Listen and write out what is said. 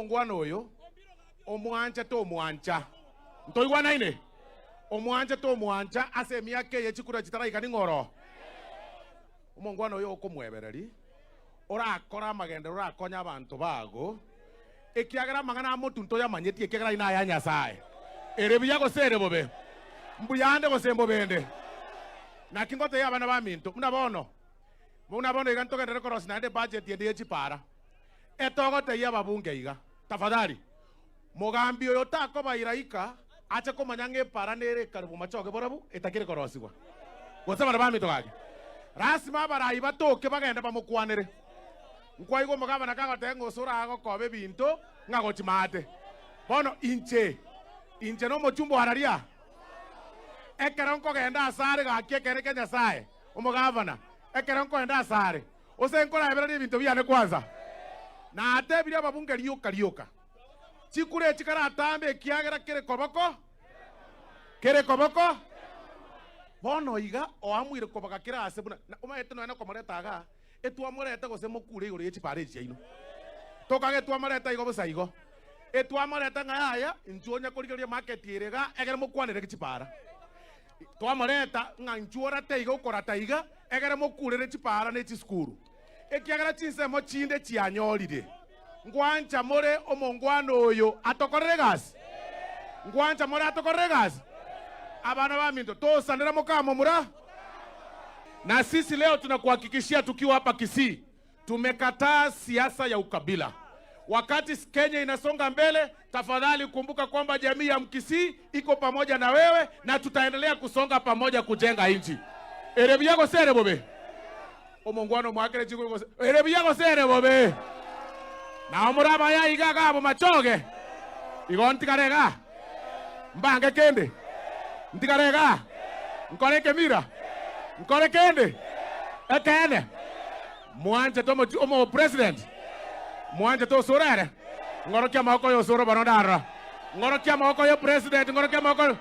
Ongwana oyo omwancha to omwancha ntoigwana ine omwancha to omwancha ase emiaka eye chikura chitaraika ning'oro omongwana oyo okomwebereri orakora amagenda orakonya abantu bago ekiagera amang'ana amotunto yamanyetie ekiagera ina ya Nyasaye ere buya gosere bobe mbuyande gosembo bende na kingote yabana baminto munabono iga ntogendere korosi nande budget yende yechipara etogote yababunge iga tafadhali mugambi oyo takobaira ika acha komanya ng'epara nere karibu machoke borabu etakire korosigwa gose bana baminto gake rasima barayi batoke bagenda bamukwanire nkwaigo mugabana kagote ng'osura agokoba ebinto ng'agochimate bono inche no mochumbo hararia ekero nkogenda asare gaki ekere ke Nyasaye omugabana ekero nkogenda asare ose nkorabera ebinto biane kwanza na atebire ababunge rioka chikure chikara atambe ekiagera kere koboko bono iga oamwire koboka kira ase buna omaete no ena komoretaga etwamorete gose mokure igoro yechipare chiaino tokage twamorete igo busaigo etwamorete ng'aya inchuonya korigeria market irega egere mokwanire gichipara twamoreta ng'anchuora teiga ukora taiga egere mokurere chipara ne chisukuru ekiagera chinsemo chinde chianyorire ngwancha more omongwana oyo atokorere gasi ngwancha more atokorere gasi abana baminto tosanira mukamo mura na sisi leo tunakuhakikishia tukiwa hapa Kisii tumekataa siasa ya ukabila. Wakati Kenya inasonga mbele, tafadhali kumbuka kwamba jamii ya Mkisii iko pamoja na wewe na tutaendelea kusonga pamoja kujenga nchi. Erebiyago sere bobe. Omongwano mwakere chiko erebiyago sere bobe. Na omuraba ya igaga abo machoge. Igonti karega. Mbange kende. Ntikarega. Nkoreke mira. Nkoreke kende. Ekene. Mwanje tomo omo president. Mwanje to sorere. Ngorokia maoko yo soro banodara. Ngorokia maoko yo president, ngorokia maoko